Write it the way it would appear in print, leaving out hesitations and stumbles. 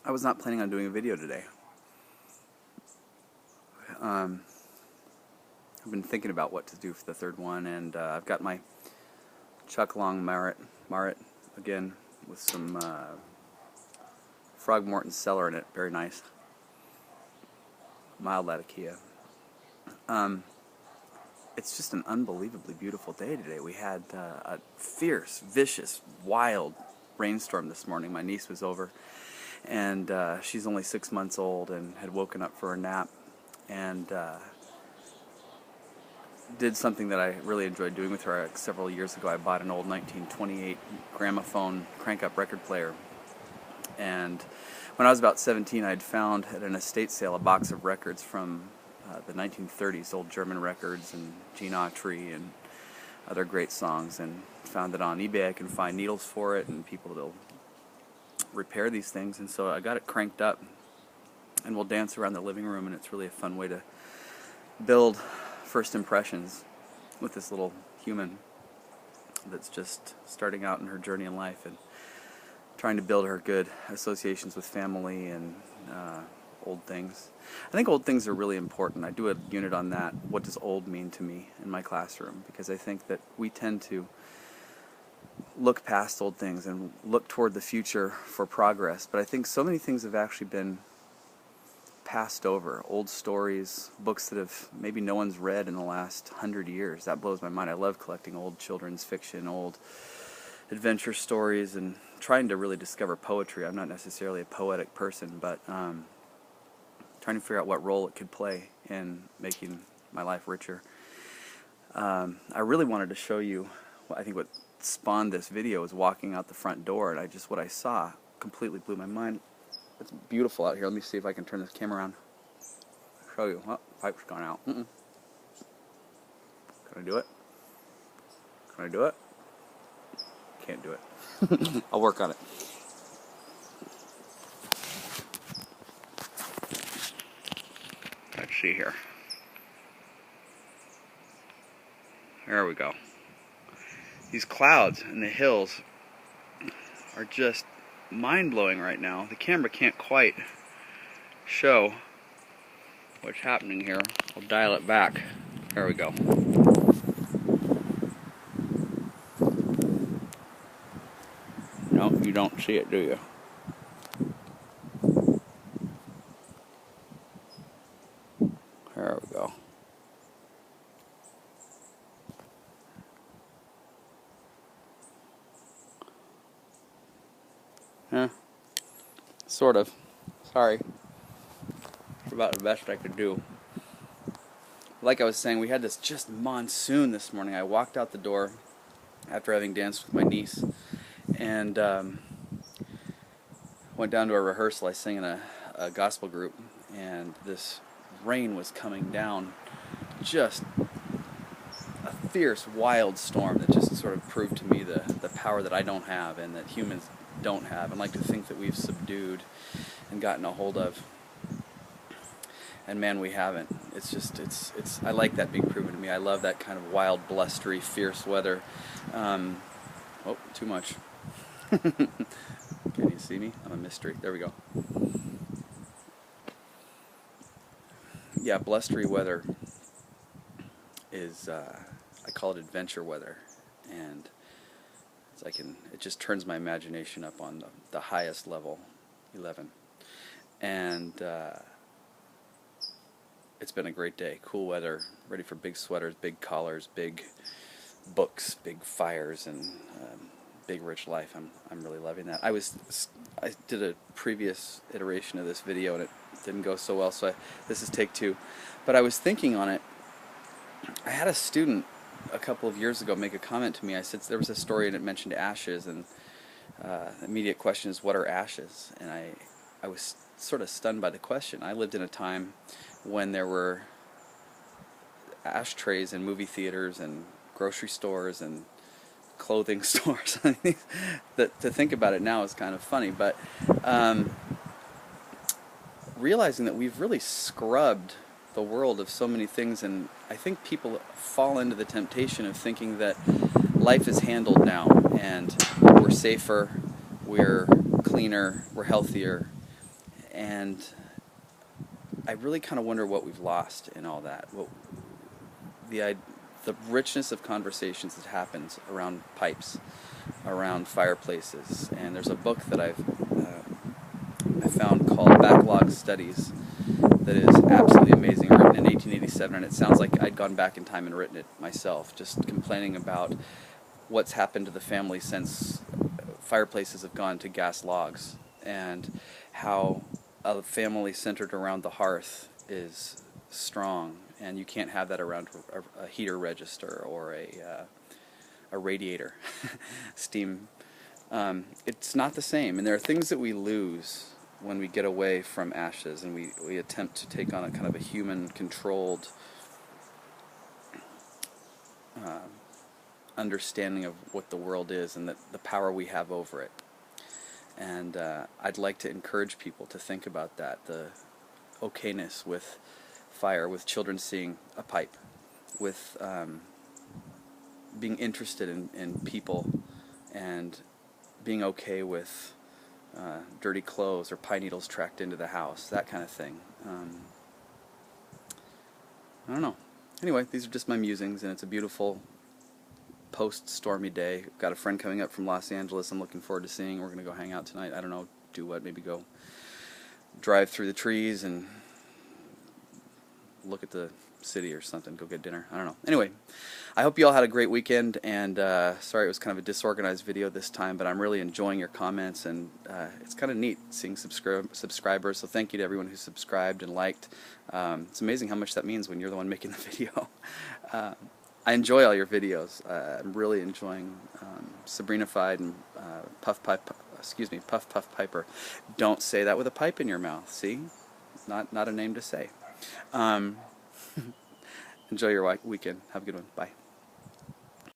I was not planning on doing a video today. I've been thinking about what to do for the third one, and I've got my Chuck Long Maret again with some Frogmorton Cellar in it. Very nice. Mild Latakia. It's just an unbelievably beautiful day today. We had a fierce, vicious, wild rainstorm this morning. My niece was over, and she's only 6 months old and had woken up for a nap, and did something that I really enjoyed doing with her. Several years ago I bought an old 1928 gramophone crank-up record player, and when I was about 17 I had found at an estate sale a box of records from the 1930s, old German records and Gene Autry and other great songs, and found that on eBay I can find needles for it and people that'll repair these things, and so I got it cranked up, and we'll dance around the living room, and it's really a fun way to build first impressions with this little human that's just starting out in her journey in life and trying to build her good associations with family and old things. I think old things are really important. I do a unit on that. What does old mean to me in my classroom? Because I think that we tend to look past old things and look toward the future for progress, but I think so many things have actually been passed over. Old stories, books that have maybe no one's read in the last 100 years. That blows my mind. I love collecting old children's fiction, old adventure stories, and trying to really discover poetry. I'm not necessarily a poetic person, but trying to figure out what role it could play in making my life richer. I really wanted to show you, I think what spawned this video was walking out the front door, and what I saw completely blew my mind. It's beautiful out here. Let me see if I can turn this camera around. I'll show you. Oh, pipe's gone out. Can I do it? Can I do it? Can't do it. I'll work on it. Let's see here. There we go. These clouds in the hills are just mind-blowing right now. The camera can't quite show what's happening here. I'll dial it back. There we go. No, you don't see it, do you? There we go. Yeah, sort of. Sorry. It's about the best I could do. Like I was saying, we had this just monsoon this morning. I walked out the door after having danced with my niece, and went down to a rehearsal. I sang in a gospel group, and this rain was coming down, just a fierce, wild storm that just sort of proved to me the power that I don't have and that humans don't have, and like to think that we've subdued and gotten a hold of. And man, we haven't. I like that being proven to me. I love that kind of wild, blustery, fierce weather. Oh, too much. Can you see me? I'm a mystery. There we go. Yeah, blustery weather is, I call it adventure weather, and it just turns my imagination up on the highest level, 11. And it's been a great day. Cool weather, ready for big sweaters, big collars, big books, big fires, and big rich life. I'm really loving that. I did a previous iteration of this video and it didn't go so well, so this is take 2. But I was thinking on it. I had a student a couple of years ago make a comment to me. I said there was a story and it mentioned ashes, and the immediate question is, what are ashes? And I was sort of stunned by the question. I lived in a time when there were ashtrays in movie theaters and grocery stores and clothing stores. To think about it now is kind of funny, but realizing that we've really scrubbed the world of so many things, and I think people fall into the temptation of thinking that life is handled now and we're safer, we're cleaner, we're healthier, And I really kind of wonder what we've lost in all that. The richness of conversations that happens around pipes, around fireplaces. And there's a book that I found called Backlog Studies that is absolutely amazing, written in 1887, and it sounds like I'd gone back in time and written it myself, just complaining about what's happened to the family since fireplaces have gone to gas logs, and how a family centered around the hearth is strong, and you can't have that around a heater register or a radiator, steam. It's not the same, and there are things that we lose when we get away from ashes and we attempt to take on a kind of a human-controlled understanding of what the world is and the power we have over it. And I'd like to encourage people to think about that, the okayness with fire, with children seeing a pipe, with being interested in people, and being okay with dirty clothes or pine needles tracked into the house, that kind of thing. I don't know. Anyway, these are just my musings, and it's a beautiful post-stormy day. I've got a friend coming up from Los Angeles I'm looking forward to seeing. We're going to go hang out tonight. I don't know, do what, maybe go drive through the trees and look at the city or something, go get dinner. I don't know. Anyway, I hope you all had a great weekend, and sorry it was kind of a disorganized video this time, but I'm really enjoying your comments, and it's kind of neat seeing subscribers, so thank you to everyone who subscribed and liked. It's amazing how much that means when you're the one making the video. I enjoy all your videos. I'm really enjoying Sabrina-fied and Puff Puff Piper. Don't say that with a pipe in your mouth, see? Not a name to say. Enjoy your weekend. Have a good one. Bye.